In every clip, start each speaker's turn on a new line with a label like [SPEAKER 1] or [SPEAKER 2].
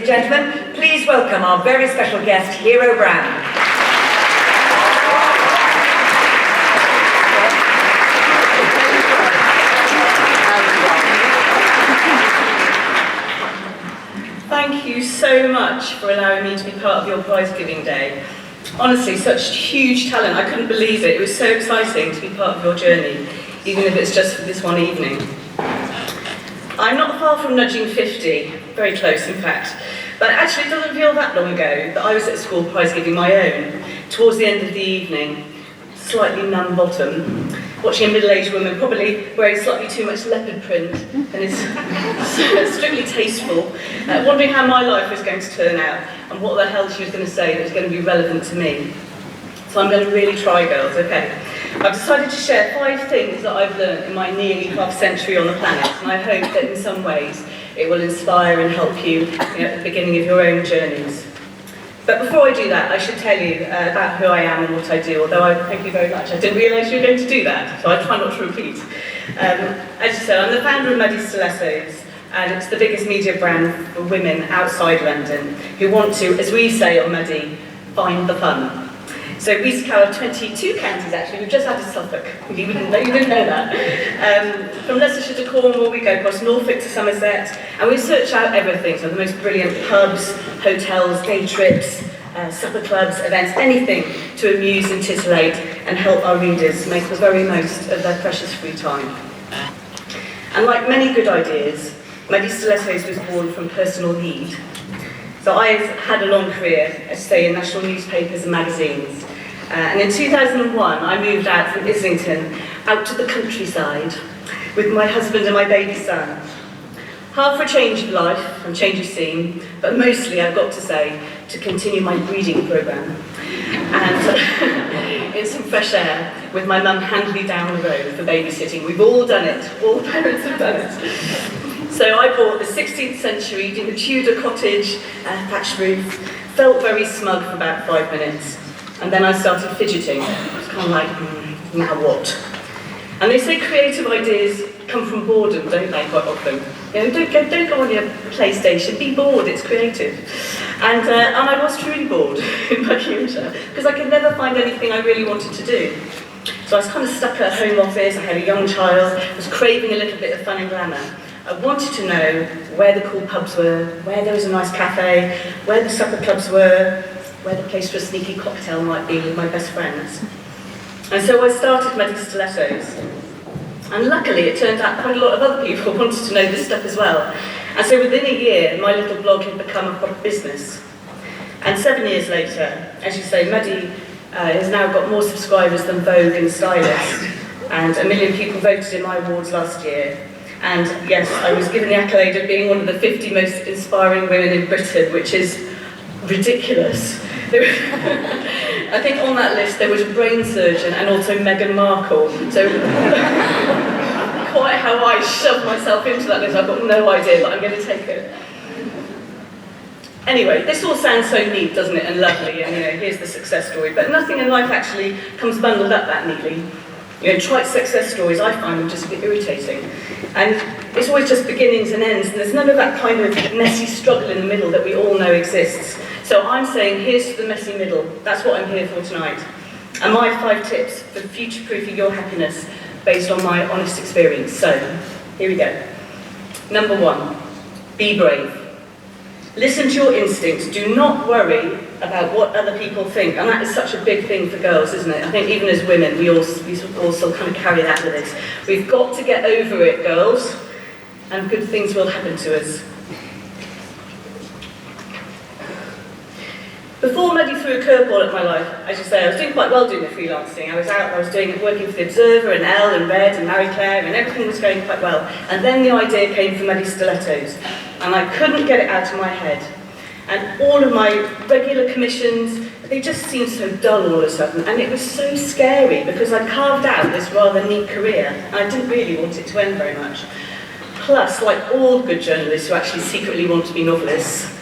[SPEAKER 1] and gentlemen, please welcome our very special guest, Hero Brown.
[SPEAKER 2] Thank you so much for allowing me to be part of your prize giving day. Honestly, such huge talent, I couldn't believe it. It was so exciting to be part of your journey, even if it's just for this one evening. I'm not far from nudging 50, very close in fact, but actually it doesn't feel that long ago that I was at school prize giving my own, towards the end of the evening, slightly numb bottom, watching a middle-aged woman probably wearing slightly too much leopard print and is strictly tasteful, wondering how my life was going to turn out and what the hell she was going to say that was going to be relevant to me. So I'm going to really try, girls, okay? I've decided to share 5 things that I've learned in my nearly half-century on the planet, and I hope that in some ways it will inspire and help you, at the beginning of your own journeys. But before I do that, I should tell you about who I am and what I do, although thank you very much. I didn't realise you were going to do that, so I try not to repeat. As you said, I'm the founder of Muddy Stilettos, and it's the biggest media brand for women outside London who want to, as we say on Muddy, find the fun. So we cover 22 counties actually, we've just added Suffolk, you didn't know that. From Leicestershire to Cornwall, we go across Norfolk to Somerset, and we search out everything, so the most brilliant pubs, hotels, day trips, supper clubs, events, anything to amuse and titillate and help our readers make the very most of their precious free time. And like many good ideas, Muddy Stilettos was born from personal need. So I've had a long career, I say, in national newspapers and magazines. And in 2001, I moved out from Islington, out to the countryside, with my husband and my baby son. Half for a change of life and change of scene, but mostly, I've got to say, to continue my breeding programme. And in some fresh air, with my mum handily down the road for babysitting. We've all done it, all parents have done it. So I bought the 16th century Tudor cottage, thatched roof, felt very smug for about 5 minutes, and then I started fidgeting. I was kind of like, now what? And they say creative ideas come from boredom, don't they, quite often? Don't go on your PlayStation, be bored, it's creative. And I was truly bored in Buckinghamshire, because I could never find anything I really wanted to do. So I was kind of stuck at a home office, I had a young child, I was craving a little bit of fun and glamour. I wanted to know where the cool pubs were, where there was a nice cafe, where the supper clubs were, where the place for a sneaky cocktail might be with my best friends. And so I started Muddy Stilettos. And luckily, it turned out quite a lot of other people wanted to know this stuff as well. And so within a year, my little blog had become a proper business. And 7 years later, as you say, Muddy has now got more subscribers than Vogue and Stylist. And 1 million people voted in my awards last year. And yes, I was given the accolade of being one of the 50 most inspiring women in Britain, which is ridiculous. I think on that list there was a brain surgeon and also Meghan Markle. So quite how I shoved myself into that list, I've got no idea, but I'm going to take it. Anyway, this all sounds so neat, doesn't it, and lovely, and here's the success story. But nothing in life actually comes bundled up that neatly. Trite success stories I find them just a bit irritating. And it's always just beginnings and ends, and there's none of that kind of messy struggle in the middle that we all know exists. So I'm saying, here's to the messy middle. That's what I'm here for tonight. And my 5 tips for future-proofing your happiness based on my honest experience. So, here we go. Number 1, be brave. Listen to your instincts. Do not worry about what other people think. And that is such a big thing for girls, isn't it? I think even as women, we also kind of carry that with us. We've got to get over it, girls, and good things will happen to us. Before Muddy threw a curveball at my life, as you say, I was doing quite well doing the freelancing. I was working for The Observer and Elle and Red and Marie Claire, and everything was going quite well. And then the idea came for Muddy Stilettos, and I couldn't get it out of my head. And all of my regular commissions, they just seemed so dull all of a sudden, and it was so scary because I'd carved out this rather neat career, and I didn't really want it to end very much. Plus, like all good journalists who actually secretly want to be novelists,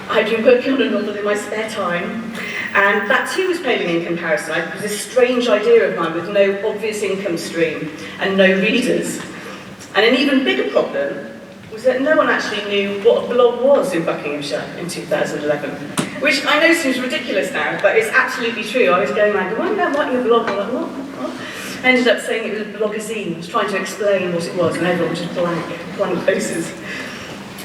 [SPEAKER 2] I'd been working on a novel in my spare time, and that too was paling in comparison. It was this strange idea of mine with no obvious income stream and no readers. And an even bigger problem was that no one actually knew what a blog was in Buckinghamshire in 2011. Which I know seems ridiculous now, but it's absolutely true. I was going like, why am I writing a blog? I'm like, what? I ended up saying it was a blogazine. I was trying to explain what it was, and everyone was just blank faces.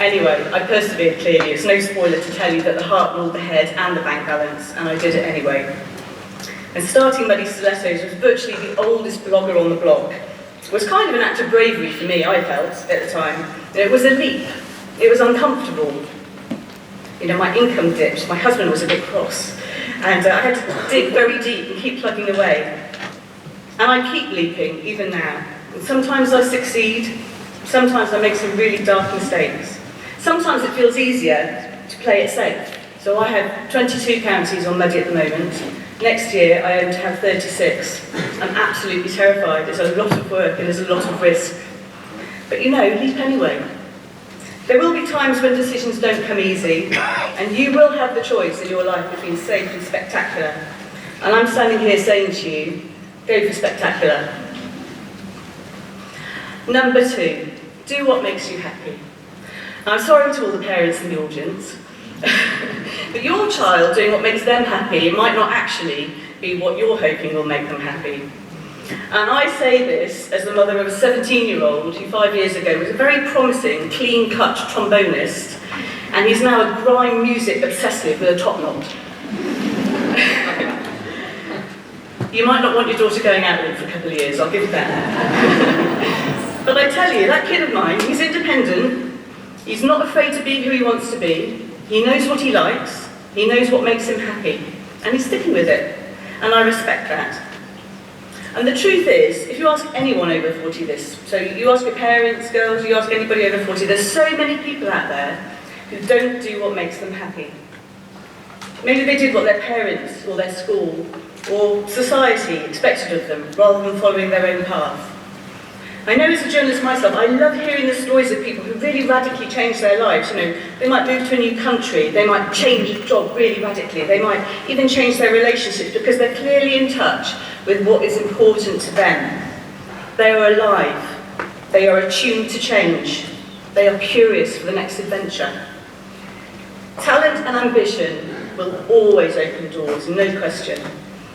[SPEAKER 2] Anyway, I persevered clearly. It's no spoiler to tell you that the heart ruled the head and the bank balance, and I did it anyway. And starting Muddy Stilettos was virtually the oldest blogger on the block. It was kind of an act of bravery for me, I felt, at the time. It was a leap. It was uncomfortable. You know, my income dipped. My husband was a bit cross. And I had to dig very deep and keep plugging away. And I keep leaping, even now. And sometimes I succeed. Sometimes I make some really dark mistakes. Sometimes it feels easier to play it safe. So I have 22 counties on Muddy at the moment. Next year, I aim to have 36. I'm absolutely terrified. It's a lot of work and there's a lot of risk. But you know, leap anyway. There will be times when decisions don't come easy, and you will have the choice in your life between safe and spectacular. And I'm standing here saying to you, go for spectacular. Number 2, do what makes you happy. I'm sorry to all the parents in the audience, but your child doing what makes them happy might not actually be what you're hoping will make them happy. And I say this as the mother of a 17-year-old who 5 years ago was a very promising, clean-cut trombonist, and he's now a grime music obsessive with a top knot. You might not want your daughter going out with him for a couple of years, I'll give you that. But I tell you, that kid of mine, he's independent, he's not afraid to be who he wants to be, he knows what he likes, he knows what makes him happy, and he's sticking with it, and I respect that. And the truth is, if you ask anyone over 40 this, so you ask your parents, girls, you ask anybody over 40, there's so many people out there who don't do what makes them happy. Maybe they did what their parents or their school or society expected of them, rather than following their own path. I know as a journalist myself, I love hearing the stories of people who really radically change their lives. You know, they might move to a new country, they might change a job really radically, they might even change their relationships because they're clearly in touch with what is important to them. They are alive, they are attuned to change, they are curious for the next adventure. Talent and ambition will always open doors, no question.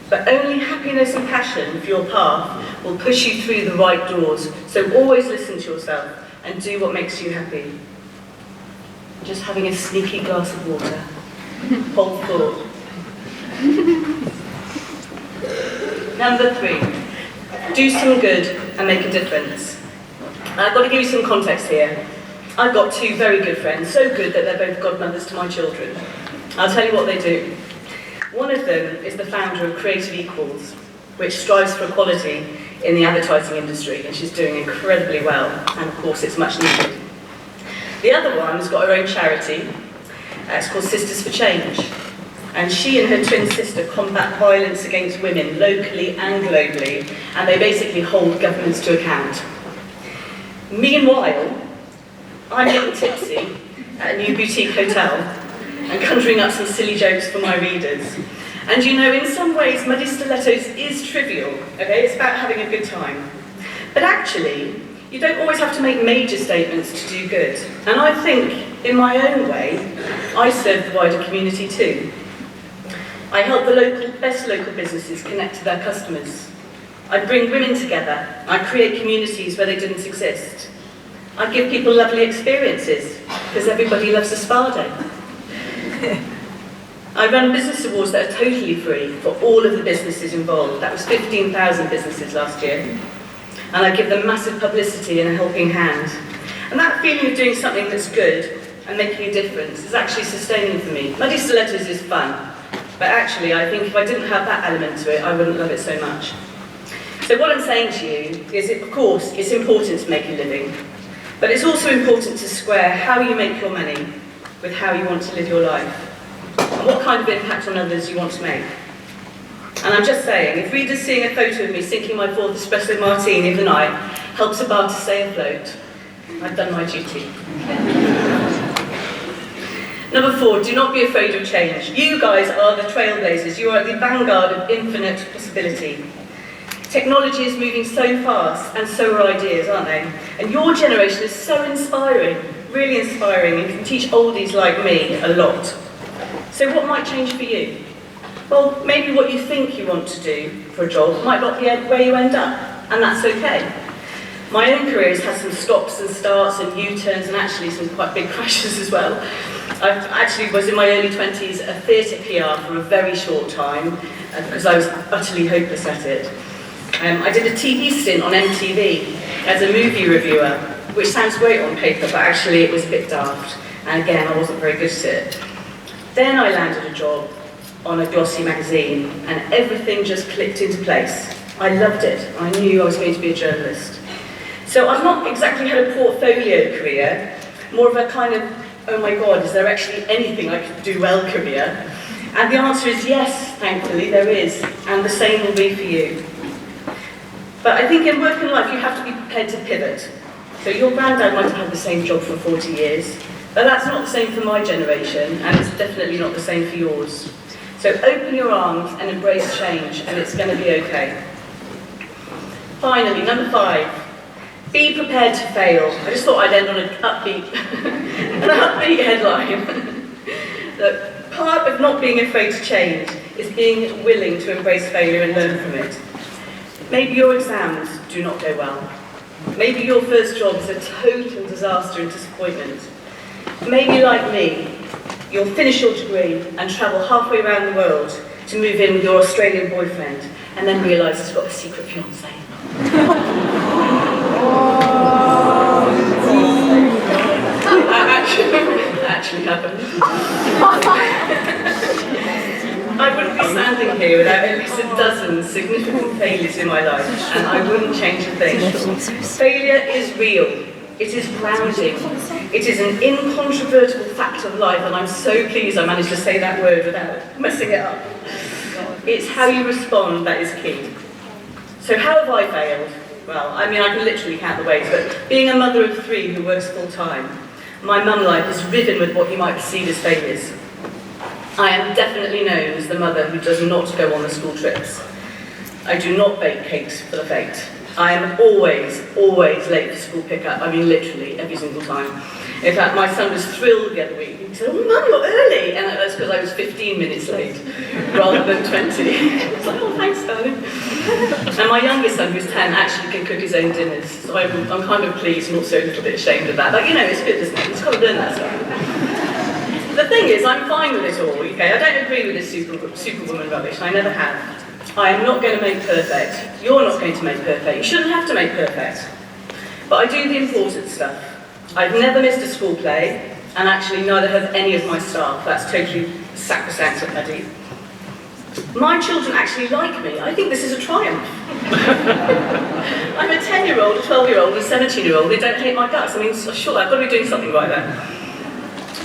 [SPEAKER 2] But only happiness and passion for your path will push you through the right doors. So always listen to yourself and do what makes you happy. Just having a sneaky glass of water. Hold thought. Number 3, do some good and make a difference. I've got to give you some context here. I've got 2 very good friends, so good that they're both godmothers to my children. I'll tell you what they do. One of them is the founder of Creative Equals, which strives for equality in the advertising industry, and she's doing incredibly well, and of course it's much needed. The other one has got her own charity, it's called Sisters for Change, and she and her twin sister combat violence against women locally and globally, and they basically hold governments to account. Meanwhile, I'm getting tipsy at a new boutique hotel, and conjuring up some silly jokes for my readers. And you know, in some ways, Muddy Stilettos is trivial, okay? It's about having a good time. But actually, you don't always have to make major statements to do good. And I think, in my own way, I serve the wider community too. I help the best local businesses connect to their customers. I bring women together. I create communities where they didn't exist. I give people lovely experiences, because everybody loves a spa day. I run business awards that are totally free for all of the businesses involved. That was 15,000 businesses last year. And I give them massive publicity and a helping hand. And that feeling of doing something that's good and making a difference is actually sustaining for me. Muddy Stilettos is fun, but actually I think if I didn't have that element to it, I wouldn't love it so much. So what I'm saying to you is, of course, it's important to make a living, but it's also important to square how you make your money with how you want to live your life, and what kind of impact on others you want to make. And I'm just saying, if readers seeing a photo of me sinking my 4th espresso martini of the night helps a bar to stay afloat, I've done my duty. Number 4, do not be afraid of change. You guys are the trailblazers. You are at the vanguard of infinite possibility. Technology is moving so fast, and so are ideas, aren't they? And your generation is so inspiring. really inspiring and can teach oldies like me a lot. So what might change for you? Well, maybe what you think you want to do for a job might not be where you end up, and that's okay. My own career has had some stops and starts and U-turns and actually some quite big crashes as well. I actually was in my early 20s a theatre PR for a very short time because I was utterly hopeless at it. I did a TV stint on MTV as a movie reviewer, which sounds great on paper, but actually it was a bit daft. And again, I wasn't very good at it. Then I landed a job on a glossy magazine, and everything just clicked into place. I loved it. I knew I was going to be a journalist. So I've not exactly had a portfolio career, more of a kind of, oh my God, is there actually anything I could do well career? And the answer is yes, thankfully, there is, and the same will be for you. But I think in working life, you have to be prepared to pivot. So your granddad might have had the same job for 40 years, but that's not the same for my generation, and it's definitely not the same for yours. So open your arms and embrace change, and it's going to be okay. Finally, number 5. Be prepared to fail. I just thought I'd end on an upbeat headline. Look, part of not being afraid to change is being willing to embrace failure and learn from it. Maybe your exams do not go well. Maybe your first job is a total disaster and disappointment. Maybe, like me, you'll finish your degree and travel halfway around the world to move in with your Australian boyfriend and then realise he's got a secret fiancée. That actually happened. I wouldn't be standing here without at least a dozen significant failures in my life, and I wouldn't change a thing. Failure is real. It is grounding. It is an incontrovertible fact of life, and I'm so pleased I managed to say that word without messing it up. It's how you respond that is key. So how have I failed? Well, I mean, I can literally count the ways, but being a mother of 3 who works full-time, my mum life is riven with what you might perceive as failures. I am definitely known as the mother who does not go on the school trips. I do not bake cakes for the fete. I am always late for school pickup. I mean, literally, every single time. In fact, my son was thrilled the other week. He said, "Oh, Mum, you're early!" And that's because I was 15 minutes late, rather than 20. I was like, "Oh, thanks, darling." And my youngest son, who's 10, actually can cook his own dinners. So I'm kind of pleased and also a little bit ashamed of that. Like, you know, it's good, isn't it? He's got to learn that stuff. The thing is, I'm fine with it all, okay? I don't agree with this superwoman rubbish, and I never have. I am not going to make perfect. You're not going to make perfect. You shouldn't have to make perfect. But I do the important stuff. I've never missed a school play, and actually neither have any of my staff. That's totally sacrosanct and bloody. My children actually like me. I think this is a triumph. I'm a 10-year-old, a 12-year-old, and a 17-year-old. They don't hate my guts. I mean, sure, I've got to be doing something right there.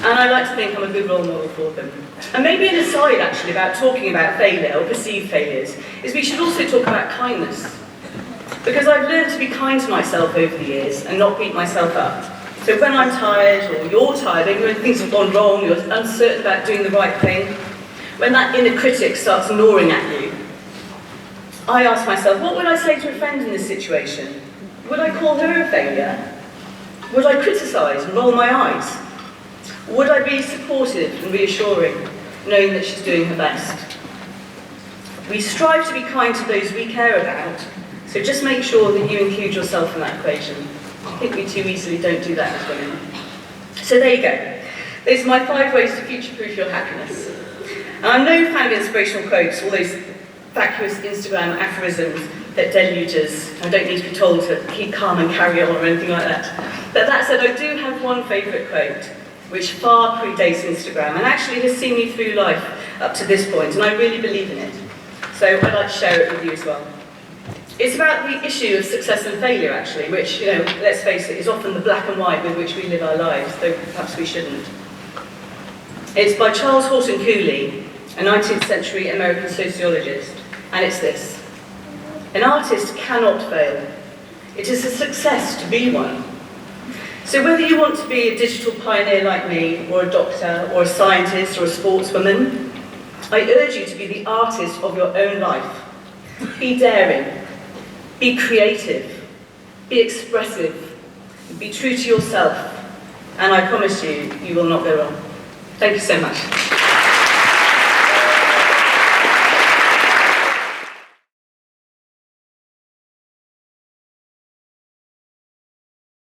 [SPEAKER 2] And I like to think I'm a good role model for them. And maybe an aside, actually, about talking about failure, or perceived failures, is we should also talk about kindness. Because I've learned to be kind to myself over the years and not beat myself up. So when I'm tired, or you're tired, maybe when things have gone wrong, you're uncertain about doing the right thing, when that inner critic starts gnawing at you, I ask myself, what would I say to a friend in this situation? Would I call her a failure? Would I criticise and roll my eyes? Would I be supportive and reassuring, knowing that she's doing her best? We strive to be kind to those we care about, so just make sure that you include yourself in that equation. I think we too easily don't do that as women. So there you go. Those are my 5 ways to future-proof your happiness. And I'm no fan of inspirational quotes, all those vacuous Instagram aphorisms that deluge us. I don't need to be told to keep calm and carry on or anything like that. But that said, I do have one favourite quote, which far predates Instagram and actually has seen me through life up to this point, and I really believe in it. So I'd like to share it with you as well. It's about the issue of success and failure, actually, which, you know, let's face it, is often the black and white with which we live our lives, though perhaps we shouldn't. It's by Charles Horton Cooley, a 19th century American sociologist, and it's this: an artist cannot fail. It is a success to be one. So whether you want to be a digital pioneer like me, or a doctor, or a scientist, or a sportswoman, I urge you to be the artist of your own life. Be daring, be creative, be expressive, be true to yourself, And I promise you, you will not go wrong. Thank you so much.